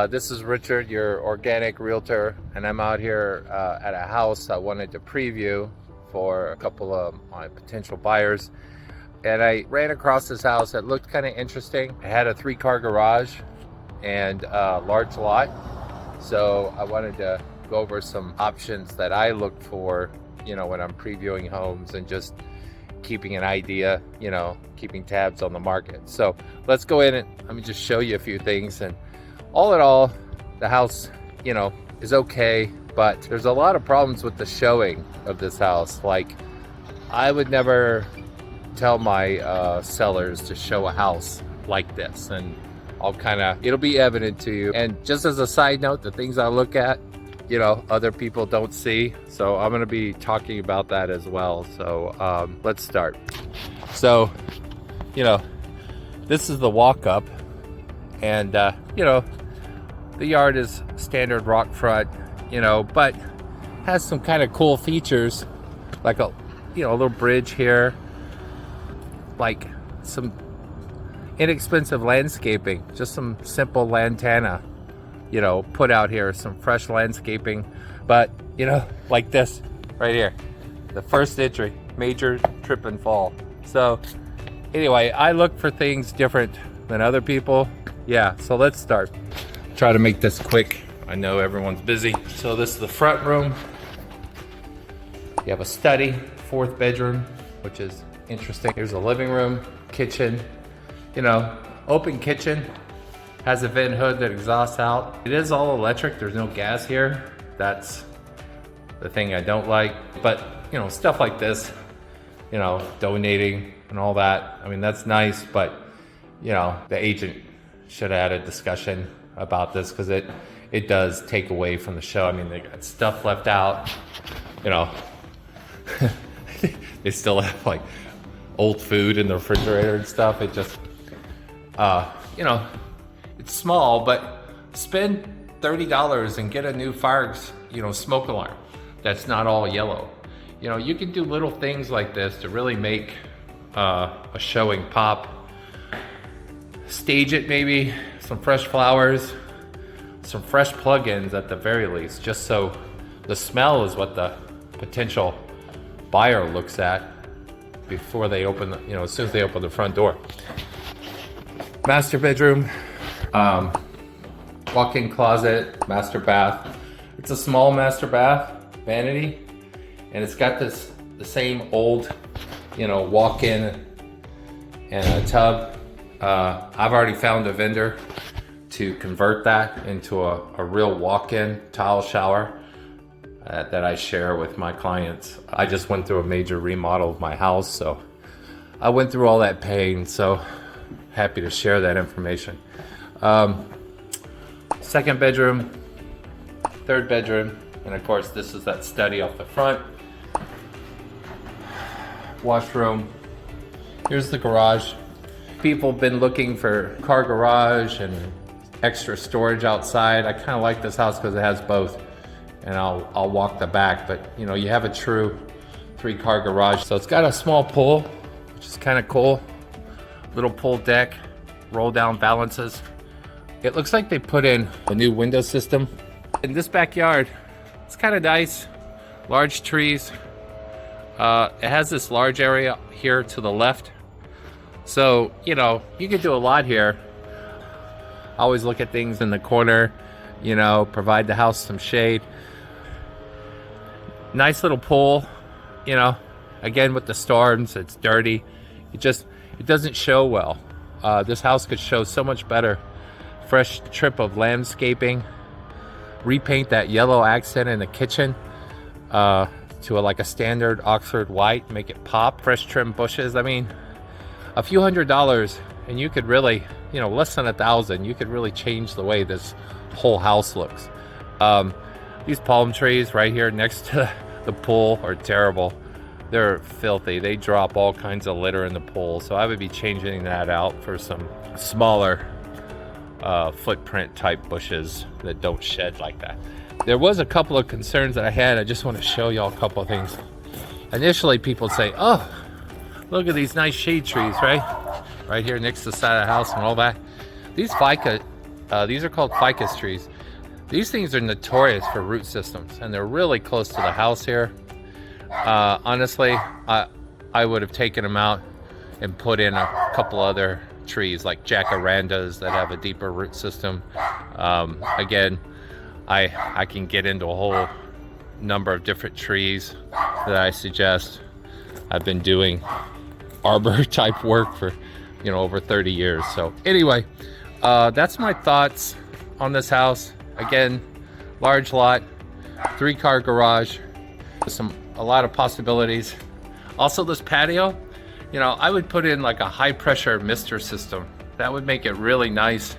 This is Richard, your organic realtor, and I'm out here at a house I wanted to preview for a couple of my potential buyers. And I ran across this house that looked kind of interesting. It had a 3-car garage and a large lot. So I wanted to go over some options that I look for, when I'm previewing homes and just keeping an idea, keeping tabs on the market. So let's go in and let me just show you a few things. And all in all, the house, is okay, but there's a lot of problems with the showing of this house. Like, I would never tell my sellers to show a house like this, and it'll be evident to you. And just as a side note, the things I look at, other people don't see. So I'm gonna be talking about that as well. So let's start. So, this is the walk up, and the yard is standard rock front, but has some kind of cool features, like a little bridge here, like some inexpensive landscaping, just some simple lantana, put out here, some fresh landscaping. But like this right here, the first entry, major trip and fall. So anyway, I look for things different than other people. Yeah, so let's start. Try to make this quick. I know everyone's busy. So this is the front room. You have a study, 4th bedroom, which is interesting. Here's a living room, kitchen, open kitchen. Has a vent hood that exhausts out. It is all electric, there's no gas here. That's the thing I don't like. But, stuff like this, donating and all that. I mean, that's nice, but, the agent should have had a discussion about this, because it does take away from the show. I mean, they got stuff left out, they still have like old food in the refrigerator and stuff. It just, it's small, but spend $30 and get a new fire, smoke alarm that's not all yellow. You can do little things like this to really make a showing pop. Stage it, maybe some fresh flowers, some fresh plug-ins at the very least, just so the smell is what the potential buyer looks at before they open as soon as they open the front door. Master bedroom, walk-in closet, master bath. It's a small master bath, vanity, and it's got the same old, walk-in and a tub. I've already found a vendor to convert that into a real walk-in tile shower that I share with my clients. I just went through a major remodel of my house, so I went through all that pain, so happy to share that information. 2nd bedroom, 3rd bedroom, and of course this is that study off the front. Washroom. Here's the garage. People have been looking for car garage and extra storage outside. I kind of like this house because it has both, and I'll walk the back, but you have a true 3-car garage. So it's got a small pool, which is kind of cool. Little pool deck, roll down balances. It looks like they put in a new window system. In this backyard, it's kind of nice. Large trees. It has this large area here to the left. So, you can do a lot here. I always look at things in the corner, provide the house some shade. Nice little pool, again with the storms, it's dirty. It doesn't show well. This house could show so much better. Fresh trip of landscaping. Repaint that yellow accent in the kitchen to like a standard Oxford white, make it pop. Fresh trim bushes. I mean, a few $100s and you could really, less than $1,000, you could really change the way this whole house looks. These palm trees right here next to the pool are terrible. They're filthy. They drop all kinds of litter in the pool. So I would be changing that out for some smaller footprint type bushes that don't shed like that. There was a couple of concerns that I had. I just want to show y'all a couple of things. Initially, people say, oh, look at these nice shade trees, right? Right here next to the side of the house and all that. These ficus These are called ficus trees. These things are notorious for root systems, and they're really close to the house here. Honestly, I would have taken them out and put in a couple other trees like jacarandas that have a deeper root system. Again, I can get into a whole number of different trees that I suggest. I've been doing arbor type work for over 30 years. So anyway, that's my thoughts on this house. Again, large lot, 3-car garage, a lot of possibilities. Also this patio, I would put in like a high pressure mister system. That would make it really nice.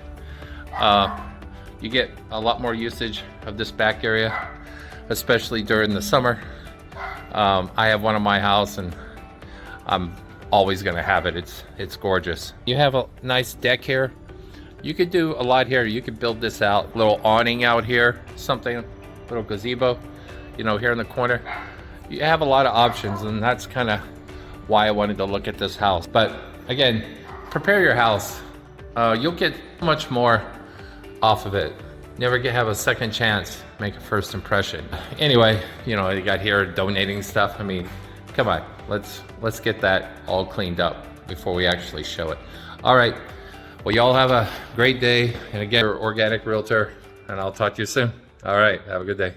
You get a lot more usage of this back area, especially during the summer. I have one in my house and I'm always gonna have it. It's gorgeous. You have a nice deck here. You could do a lot here. You could build this out, little awning out here, something, little gazebo, here in the corner. You have a lot of options, and that's kind of why I wanted to look at this house. But again, prepare your house. You'll get much more off of it. Never have a second chance, make a first impression. Anyway, you got here donating stuff. I mean, come on, let's get that all cleaned up before we actually show it. All right, well, y'all have a great day. And again, your organic realtor, and I'll talk to you soon. All right, have a good day.